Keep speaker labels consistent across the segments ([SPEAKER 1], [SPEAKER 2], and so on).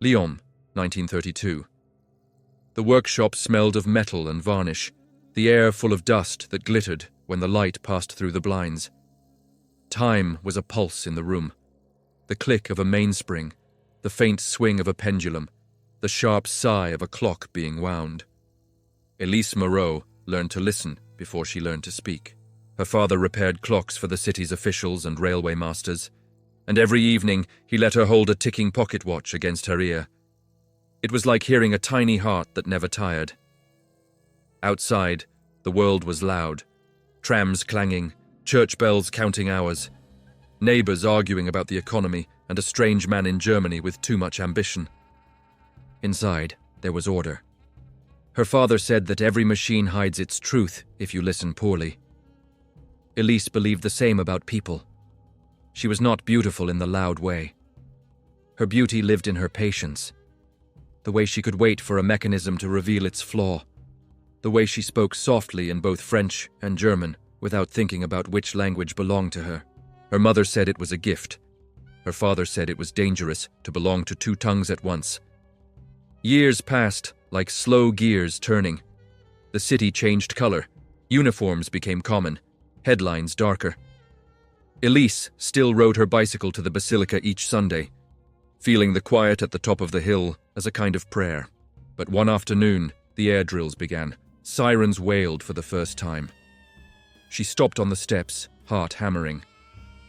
[SPEAKER 1] Lyon, 1932. The workshop smelled of metal and varnish, the air full of dust that glittered when the light passed through the blinds. Time was a pulse in the room. The click of a mainspring, the faint swing of a pendulum, the sharp sigh of a clock being wound. Elise Moreau learned to listen before she learned to speak. Her father repaired clocks for the city's officials and railway masters, and every evening he let her hold a ticking pocket watch against her ear. It was like hearing a tiny heart that never tired. Outside, the world was loud. Trams clanging, church bells counting hours, neighbors arguing about the economy, and a strange man in Germany with too much ambition. Inside, there was order. Her father said that every machine hides its truth if you listen poorly. Elise believed the same about people. She was not beautiful in the loud way. Her beauty lived in her patience. The way she could wait for a mechanism to reveal its flaw. The way she spoke softly in both French and German without thinking about which language belonged to her. Her mother said it was a gift. Her father said it was dangerous to belong to two tongues at once. Years passed like slow gears turning. The city changed color. Uniforms became common. Headlines darker. Elise still rode her bicycle to the basilica each Sunday, feeling the quiet at the top of the hill as a kind of prayer. But one afternoon, the air drills began. Sirens wailed for the first time. She stopped on the steps, heart hammering.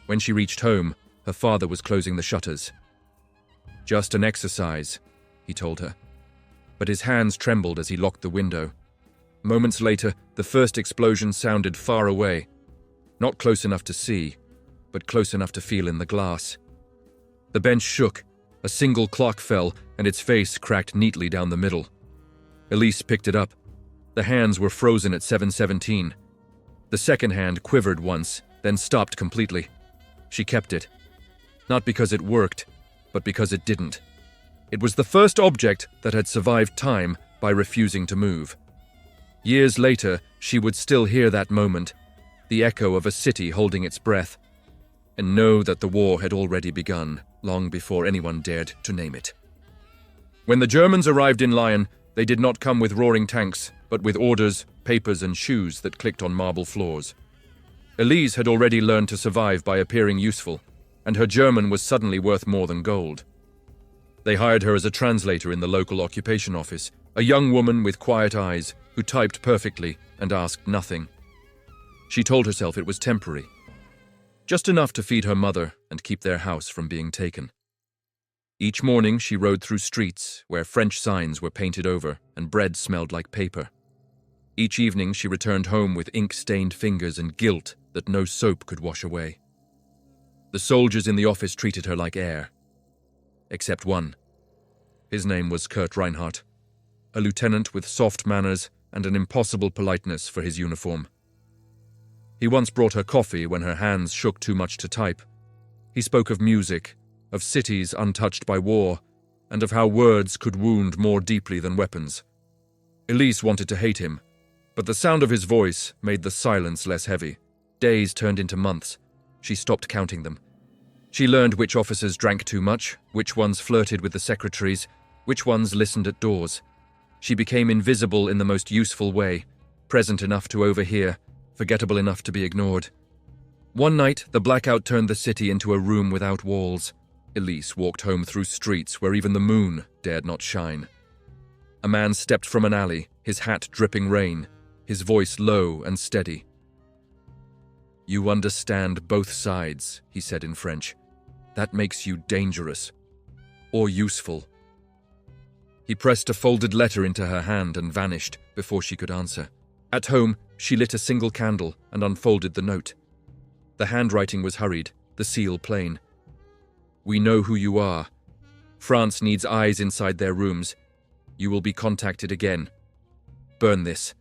[SPEAKER 1] When she reached home, her father was closing the shutters. "Just an exercise," he told her. But his hands trembled as he locked the window. Moments later, the first explosion sounded far away. Not close enough to see, but close enough to feel in the glass. The bench shook, a single clock fell, and its face cracked neatly down the middle. Elise picked it up. The hands were frozen at 7:17. The second hand quivered once, then stopped completely. She kept it. Not because it worked, but because it didn't. It was the first object that had survived time by refusing to move. Years later, she would still hear that moment, the echo of a city holding its breath, and know that the war had already begun, long before anyone dared to name it. When the Germans arrived in Lyon, they did not come with roaring tanks, but with orders, papers, and shoes that clicked on marble floors. Elise had already learned to survive by appearing useful, and her German was suddenly worth more than gold. They hired her as a translator in the local occupation office, a young woman with quiet eyes who typed perfectly and asked nothing. She told herself it was temporary, just enough to feed her mother and keep their house from being taken. Each morning she rode through streets where French signs were painted over and bread smelled like paper. Each evening she returned home with ink-stained fingers and guilt that no soap could wash away. The soldiers in the office treated her like air. Except one. His name was Kurt Reinhardt, a lieutenant with soft manners and an impossible politeness for his uniform. He once brought her coffee when her hands shook too much to type. He spoke of music, of cities untouched by war, and of how words could wound more deeply than weapons. Elise wanted to hate him, but the sound of his voice made the silence less heavy. Days turned into months. She stopped counting them. She learned which officers drank too much, which ones flirted with the secretaries, which ones listened at doors. She became invisible in the most useful way, present enough to overhear, forgettable enough to be ignored. One night, the blackout turned the city into a room without walls. Elise walked home through streets where even the moon dared not shine. A man stepped from an alley, his hat dripping rain, his voice low and steady. "You understand both sides," he said in French. "That makes you dangerous. Or useful." He pressed a folded letter into her hand and vanished before she could answer. At home, she lit a single candle and unfolded the note. The handwriting was hurried, the seal plain. "We know who you are. France needs eyes inside their rooms. You will be contacted again. Burn this."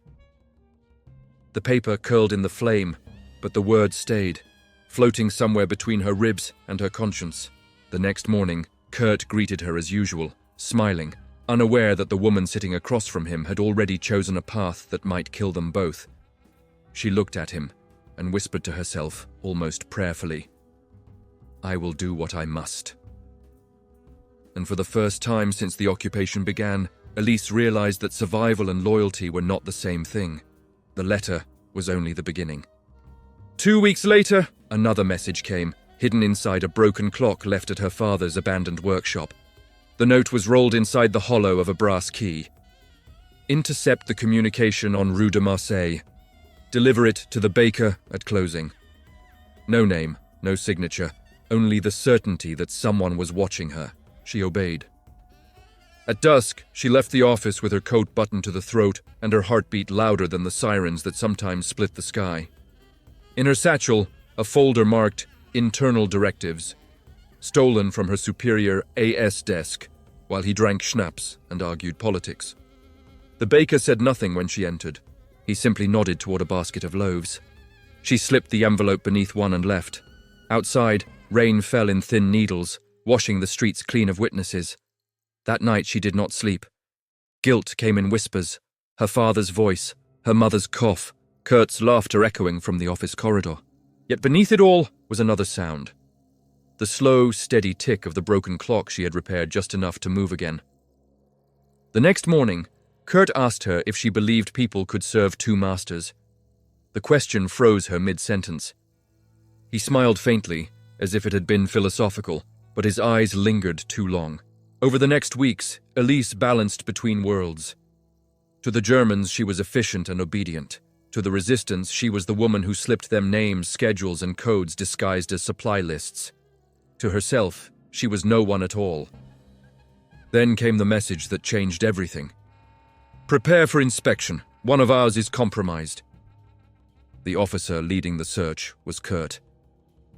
[SPEAKER 1] The paper curled in the flame, but the word stayed, floating somewhere between her ribs and her conscience. The next morning, Kurt greeted her as usual, smiling, unaware that the woman sitting across from him had already chosen a path that might kill them both. She looked at him and whispered to herself, almost prayerfully, "I will do what I must." and for the first time since the occupation began, Elise realized that survival and loyalty were not the same thing. The letter was only the beginning. 2 weeks later, another message came, hidden inside a broken clock left at her father's abandoned workshop. The note was rolled inside the hollow of a brass key. Intercept the communication en Rue de Marseille. Deliver it to the baker at closing. No name, no signature, only the certainty that someone was watching her. She obeyed. At dusk, she left the office with her coat buttoned to the throat and her heartbeat louder than the sirens that sometimes split the sky. In her satchel, a folder marked Internal Directives, stolen from her superior AS desk while he drank schnapps and argued politics. The baker said nothing when she entered. He simply nodded toward a basket of loaves. She slipped the envelope beneath one and left. Outside, rain fell in thin needles, washing the streets clean of witnesses. That night she did not sleep. Guilt came in whispers, her father's voice, her mother's cough, Kurt's laughter echoing from the office corridor. Yet beneath it all was another sound. The slow, steady tick of the broken clock she had repaired just enough to move again. The next morning, Kurt asked her if she believed people could serve two masters. The question froze her mid-sentence. He smiled faintly, as if it had been philosophical, but his eyes lingered too long. Over the next weeks, Elise balanced between worlds. To the Germans, she was efficient and obedient. To the resistance, she was the woman who slipped them names, schedules, and codes disguised as supply lists. To herself, she was no one at all. Then came the message that changed everything. Prepare for inspection. One of ours is compromised. The officer leading the search was Kurt.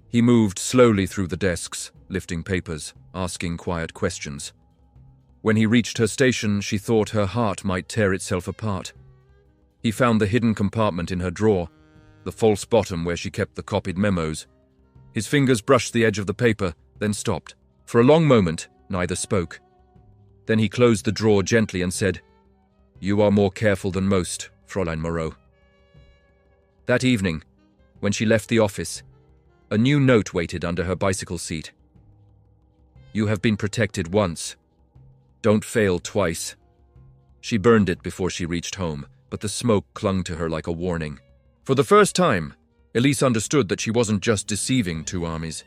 [SPEAKER 1] He moved slowly through the desks, lifting papers, asking quiet questions. When he reached her station, she thought her heart might tear itself apart. He found the hidden compartment in her drawer, the false bottom where she kept the copied memos. His fingers brushed the edge of the paper, then stopped. For a long moment, neither spoke. Then he closed the drawer gently and said, "You are more careful than most, Fräulein Moreau." That evening, when she left the office, a new note waited under her bicycle seat. "You have been protected once. Don't fail twice." She burned it before she reached home, but the smoke clung to her like a warning. For the first time, Elise understood that she wasn't just deceiving two armies.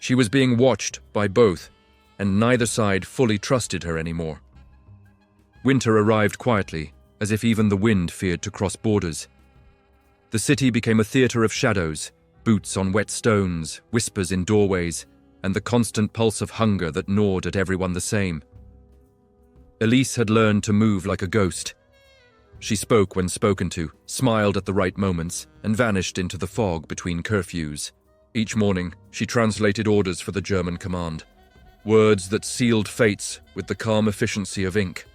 [SPEAKER 1] She was being watched by both, and neither side fully trusted her anymore. Winter arrived quietly, as if even the wind feared to cross borders. The city became a theater of shadows, boots on wet stones, whispers in doorways, and the constant pulse of hunger that gnawed at everyone the same. Elise had learned to move like a ghost. She spoke when spoken to, smiled at the right moments, and vanished into the fog between curfews. Each morning, she translated orders for the German command, words that sealed fates with the calm efficiency of ink.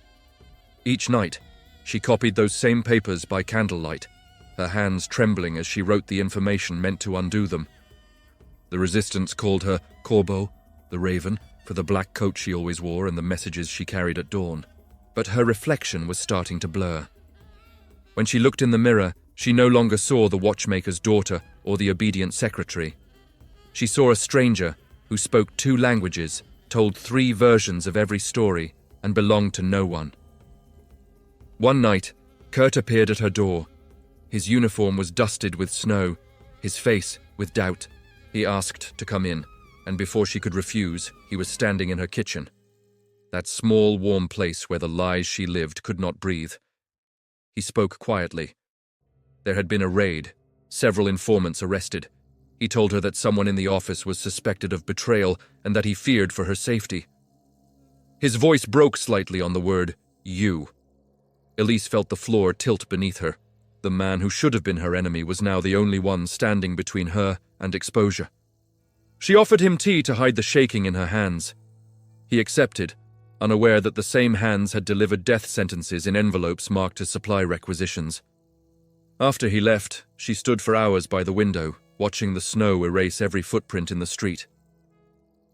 [SPEAKER 1] Each night, she copied those same papers by candlelight, her hands trembling as she wrote the information meant to undo them. The resistance called her Corbeau, the Raven, for the black coat she always wore and the messages she carried at dawn. But her reflection was starting to blur. When she looked in the mirror, she no longer saw the watchmaker's daughter or the obedient secretary. She saw a stranger who spoke two languages, told three versions of every story, and belonged to no one. One night, Kurt appeared at her door. His uniform was dusted with snow, his face with doubt. He asked to come in, and before she could refuse, he was standing in her kitchen. That small, warm place where the lies she lived could not breathe. He spoke quietly. There had been a raid, several informants arrested. He told her that someone in the office was suspected of betrayal and that he feared for her safety. His voice broke slightly on the word, "you." Elise felt the floor tilt beneath her. The man who should have been her enemy was now the only one standing between her and exposure. She offered him tea to hide the shaking in her hands. He accepted, unaware that the same hands had delivered death sentences in envelopes marked as supply requisitions. After he left, she stood for hours by the window, watching the snow erase every footprint in the street.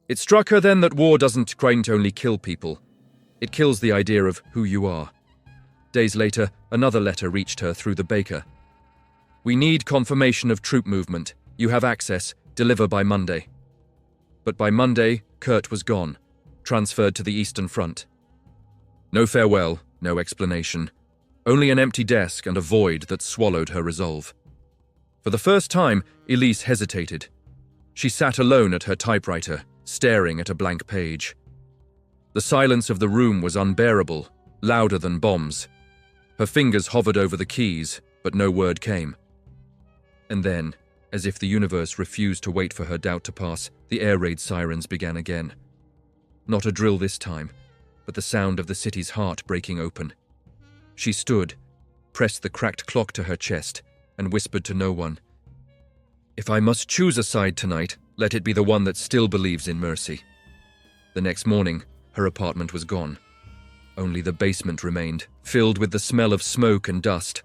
[SPEAKER 1] It struck her then that war doesn't quite only kill people. It kills the idea of who you are. Days later, another letter reached her through the baker. "We need confirmation of troop movement. You have access. Deliver by Monday." But by Monday, Kurt was gone. transferred to the Eastern Front. No farewell, no explanation. Only an empty desk and a void that swallowed her resolve. For the first time, Elise hesitated. She sat alone at her typewriter, staring at a blank page. The silence of the room was unbearable, louder than bombs. Her fingers hovered over the keys, but no word came. And then, as if the universe refused to wait for her doubt to pass, the air raid sirens began again. Not a drill this time, but the sound of the city's heart breaking open. She stood, pressed the cracked clock to her chest, and whispered to no one, "If I must choose a side tonight, let it be the one that still believes in mercy." The next morning, her apartment was gone. Only the basement remained, filled with the smell of smoke and dust.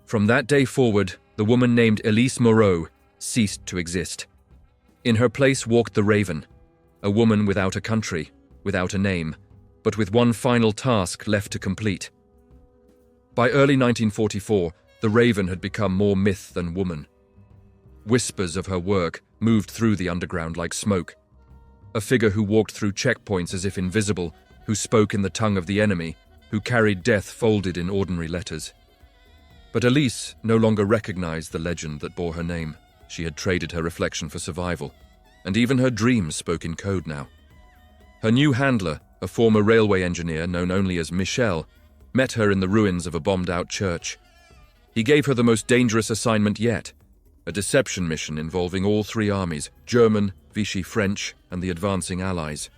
[SPEAKER 1] From that day forward, the woman named Elise Moreau ceased to exist. In her place walked the Raven, a woman without a country, without a name, but with one final task left to complete. By early 1944, the Raven had become more myth than woman. Whispers of her work moved through the underground like smoke. A figure who walked through checkpoints as if invisible, who spoke in the tongue of the enemy, who carried death folded in ordinary letters. But Elise no longer recognized the legend that bore her name. She had traded her reflection for survival, and even her dreams spoke in code now. Her new handler, a former railway engineer known only as Michel, met her in the ruins of a bombed-out church. He gave her the most dangerous assignment yet, a deception mission involving all three armies, German, Vichy French, and the advancing Allies.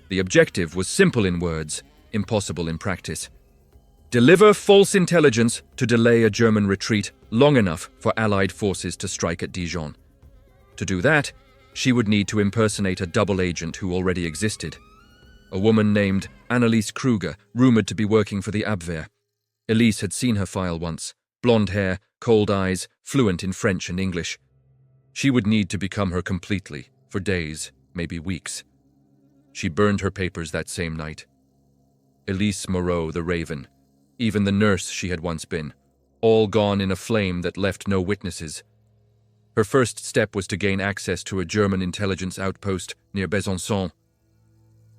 [SPEAKER 1] The objective was simple in words, impossible in practice. Deliver false intelligence to delay a German retreat long enough for Allied forces to strike at Dijon. To do that, she would need to impersonate a double agent who already existed. A woman named Anneliese Kruger, rumored to be working for the Abwehr. Elise had seen her file once. Blonde hair, cold eyes, fluent in French and English. She would need to become her completely, for days, maybe weeks. She burned her papers that same night. Elise Moreau, the Raven, even the nurse she had once been, all gone in a flame that left no witnesses. Her first step was to gain access to a German intelligence outpost near Besançon.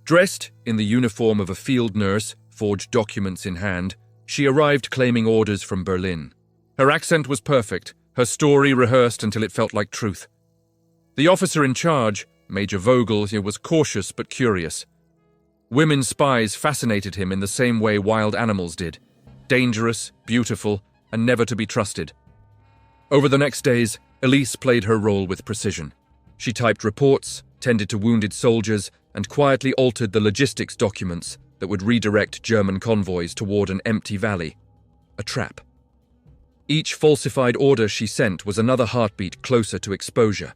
[SPEAKER 1] Dressed in the uniform of a field nurse, forged documents in hand, she arrived claiming orders from Berlin. Her accent was perfect, her story rehearsed until it felt like truth. The officer in charge, Major Vogel, was cautious but curious. Women spies fascinated him in the same way wild animals did. Dangerous, beautiful, and never to be trusted. Over the next days, Elise played her role with precision. She typed reports, tended to wounded soldiers, and quietly altered the logistics documents that would redirect German convoys toward an empty valley. A trap. Each falsified order she sent was another heartbeat closer to exposure.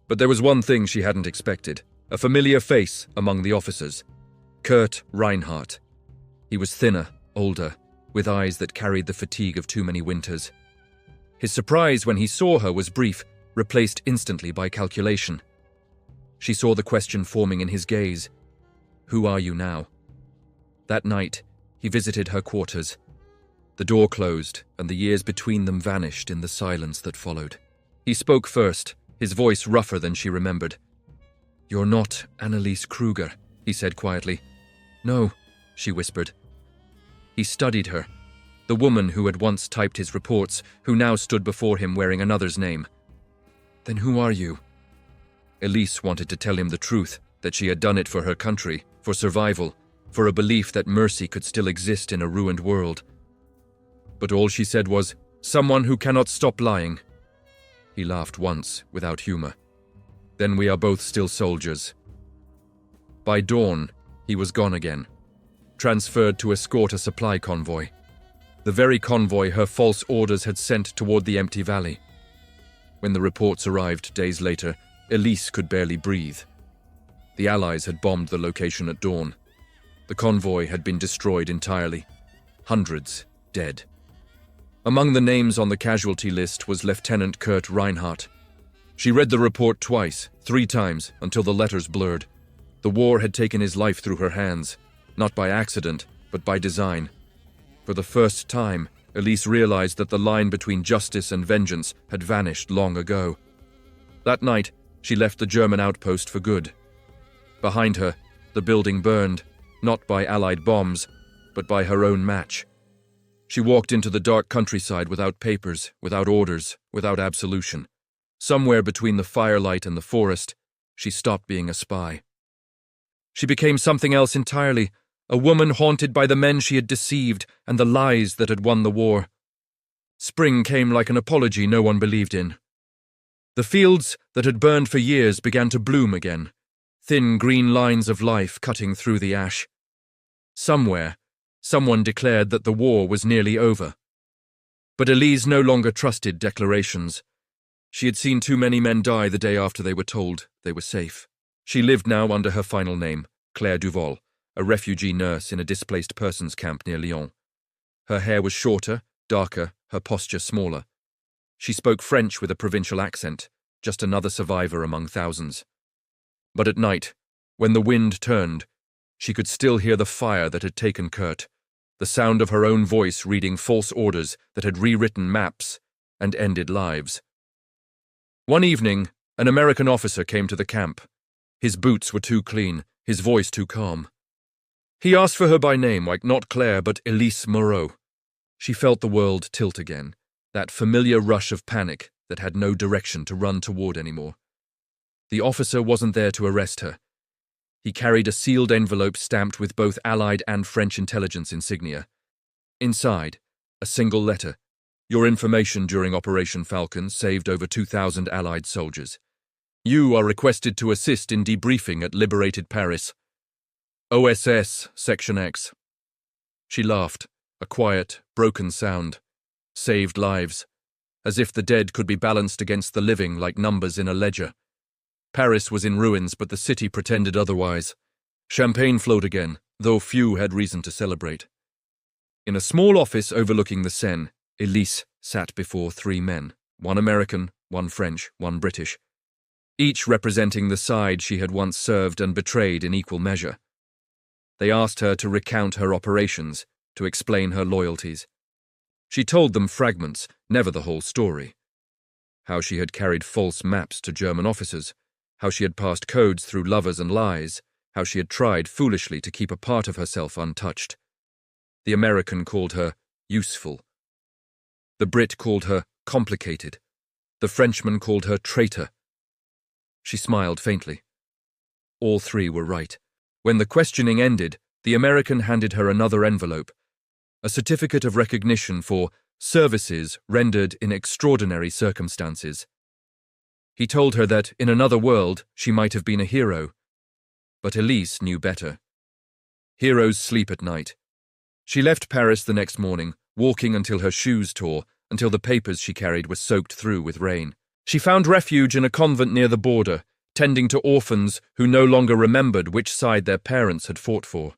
[SPEAKER 1] But there was one thing she hadn't expected, a familiar face among the officers. Kurt Reinhardt. He was thinner, older, with eyes that carried the fatigue of too many winters. His surprise when he saw her was brief, replaced instantly by calculation. She saw the question forming in his gaze. Who are you now? That night, he visited her quarters. The door closed, and the years between them vanished in the silence that followed. He spoke first, his voice rougher than she remembered. "You're not Anneliese Kruger," he said quietly. "No," she whispered. He studied her, the woman who had once typed his reports, who now stood before him wearing another's name. "Then who are you?" Elise wanted to tell him the truth, that she had done it for her country, for survival, for a belief that mercy could still exist in a ruined world. But all she said was, "Someone who cannot stop lying." He laughed once, without humor. "Then we are both still soldiers." By dawn, he was gone again, transferred to escort a supply convoy. The very convoy her false orders had sent toward the empty valley. When the reports arrived days later, Elise could barely breathe. The Allies had bombed the location at dawn. The convoy had been destroyed entirely. Hundreds dead. Among the names on the casualty list was Lieutenant Kurt Reinhardt. She read the report twice, 3 times, until the letters blurred. The war had taken his life through her hands, not by accident, but by design. For the first time, Elise realized that the line between justice and vengeance had vanished long ago. That night, she left the German outpost for good. Behind her, The building burned, not by Allied bombs, but by her own match. She walked into the dark countryside without papers, without orders, without absolution. Somewhere between the firelight and the forest, she stopped being a spy. She became something else entirely, a woman haunted by the men she had deceived and the lies that had won the war. Spring came like an apology no one believed in. The fields that had burned for years began to bloom again, thin green lines of life cutting through the ash. Somewhere, someone declared that the war was nearly over. But Elise no longer trusted declarations. She had seen too many men die the day after they were told they were safe. She lived now under her final name, Claire Duval, a refugee nurse in a displaced persons camp near Lyon. Her hair was shorter, darker, her posture smaller. She spoke French with a provincial accent, just another survivor among thousands. But at night, when the wind turned, she could still hear the fire that had taken Kurt, the sound of her own voice reading false orders that had rewritten maps and ended lives. One evening, an American officer came to the camp. His boots were too clean, his voice too calm. He asked for her by name, like not Claire, but Elise Moreau. She felt the world tilt again, that familiar rush of panic that had no direction to run toward anymore. The officer wasn't there to arrest her. He carried a sealed envelope stamped with both Allied and French intelligence insignia. Inside, a single letter. Your information during Operation Falcon saved over 2,000 Allied soldiers. You are requested to assist in debriefing at liberated Paris. OSS, Section X. She laughed, a quiet, broken sound. Saved lives, as if the dead could be balanced against the living like numbers in a ledger. Paris was in ruins, but the city pretended otherwise. Champagne flowed again, though few had reason to celebrate. In a small office overlooking the Seine, Elise sat before 3 men, 1 American, 1 French, 1 British, each representing the side she had once served and betrayed in equal measure. They asked her to recount her operations, to explain her loyalties. She told them fragments, never the whole story. How she had carried false maps to German officers, how she had passed codes through lovers and lies, how she had tried foolishly to keep a part of herself untouched. The American called her useful. The Brit called her complicated. The Frenchman called her traitor. She smiled faintly. All 3 were right. When the questioning ended, the American handed her another envelope, a certificate of recognition for services rendered in extraordinary circumstances. He told her that, in another world, she might have been a hero. But Elise knew better. Heroes sleep at night. She left Paris the next morning, walking until her shoes tore, until the papers she carried were soaked through with rain. She found refuge in a convent near the border, tending to orphans who no longer remembered which side their parents had fought for.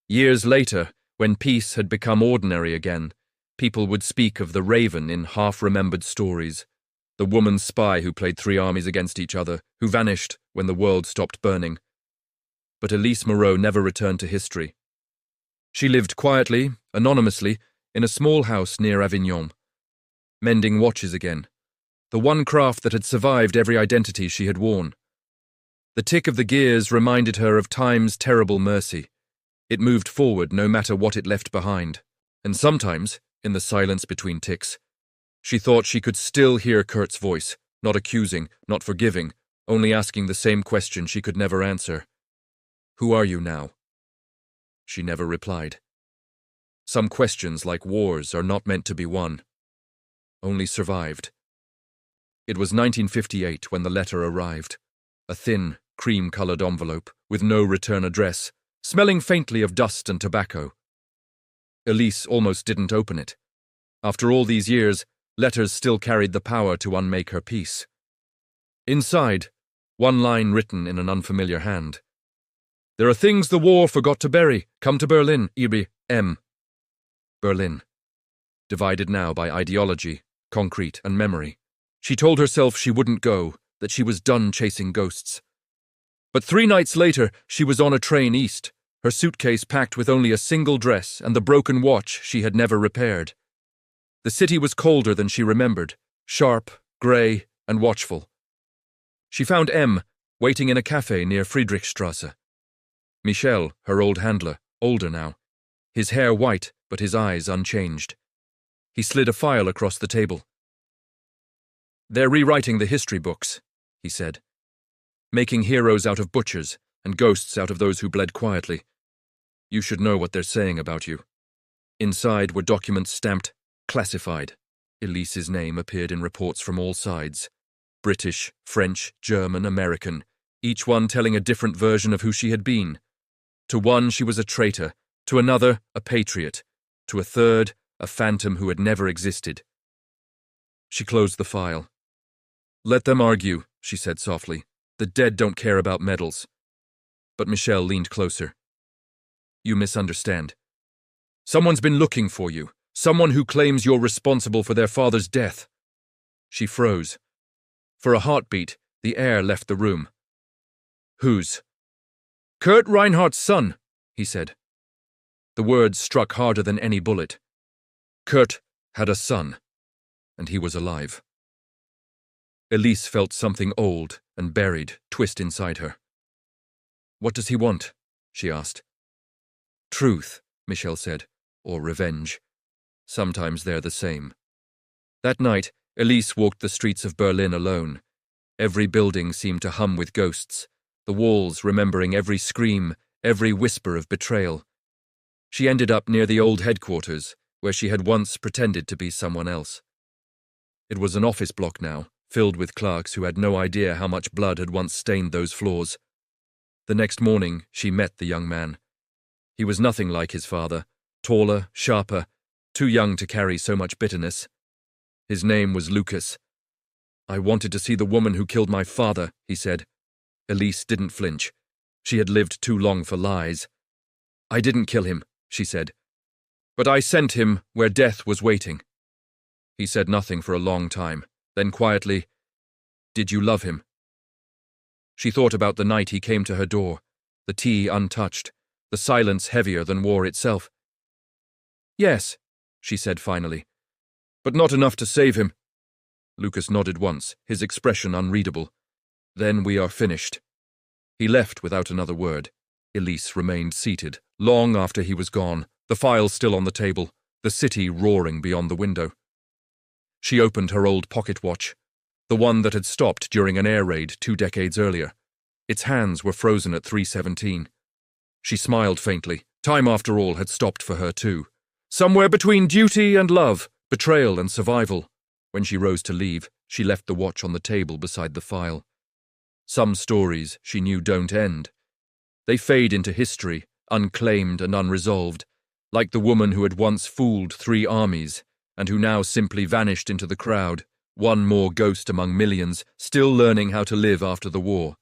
[SPEAKER 1] Years later, when peace had become ordinary again, people would speak of the Raven in half-remembered stories, the woman spy who played 3 armies against each other, who vanished when the world stopped burning. But Elise Moreau never returned to history. She lived quietly, anonymously, in a small house near Avignon, mending watches again, the one craft that had survived every identity she had worn. The tick of the gears reminded her of time's terrible mercy. It moved forward no matter what it left behind, and sometimes, in the silence between ticks, she thought she could still hear Kurt's voice, not accusing, not forgiving, only asking the same question she could never answer. Who are you now? She never replied. Some questions, like wars, are not meant to be won, only survived. It was 1958 when the letter arrived, a thin, cream-colored envelope with no return address, smelling faintly of dust and tobacco. Elise almost didn't open it. After all these years, letters still carried the power to unmake her peace. Inside, one line written in an unfamiliar hand. There are things the war forgot to bury. Come to Berlin, Ibi, M. Berlin. Divided now by ideology, concrete, and memory. She told herself she wouldn't go, that she was done chasing ghosts. But 3 nights later, she was on a train east, her suitcase packed with only a single dress and the broken watch she had never repaired. The city was colder than she remembered, sharp, grey, and watchful. She found M waiting in a cafe near Friedrichstrasse. Michel, her old handler, older now. His hair white, but his eyes unchanged. He slid a file across the table. "They're rewriting the history books," he said. "Making heroes out of butchers and ghosts out of those who bled quietly. You should know what they're saying about you." Inside were documents stamped classified. Elise's name appeared in reports from all sides. British, French, German, American, each one telling a different version of who she had been. To one she was a traitor, to another a patriot, to a third a phantom who had never existed. She closed the file. "Let them argue," she said softly. "The dead don't care about medals." But Michel leaned closer. "You misunderstand. Someone's been looking for you. Someone who claims you're responsible for their father's death." She froze. For a heartbeat, the air left the room. "Whose?" "Kurt Reinhardt's son," he said. The words struck harder than any bullet. Kurt had a son, and he was alive. Elise felt something old and buried twist inside her. "What does he want?" she asked. "Truth," Michel said, "or revenge. Sometimes they're the same." That night, Elise walked the streets of Berlin alone. Every building seemed to hum with ghosts, the walls remembering every scream, every whisper of betrayal. She ended up near the old headquarters, where she had once pretended to be someone else. It was an office block now, filled with clerks who had no idea how much blood had once stained those floors. The next morning, she met the young man. He was nothing like his father, taller, sharper, too young to carry so much bitterness. His name was Lucas. "I wanted to see the woman who killed my father," he said. Elise didn't flinch. She had lived too long for lies. "I didn't kill him," she said. "But I sent him where death was waiting." He said nothing for a long time, then quietly, "Did you love him?" She thought about the night he came to her door, the tea untouched, the silence heavier than war itself. "Yes," she said finally, "but not enough to save him." Lucas nodded once, his expression unreadable. "Then we are finished." He left without another word. Elise remained seated, long after he was gone, the file still on the table, the city roaring beyond the window. She opened her old pocket watch, the one that had stopped during an air raid 2 decades earlier. Its hands were frozen at 3:17. She smiled faintly. Time, after all, had stopped for her too. Somewhere between duty and love, betrayal and survival. When she rose to leave, she left the watch on the table beside the file. Some stories, she knew, don't end. They fade into history, unclaimed and unresolved, like the woman who had once fooled 3 armies, and who now simply vanished into the crowd, one more ghost among millions, still learning how to live after the war.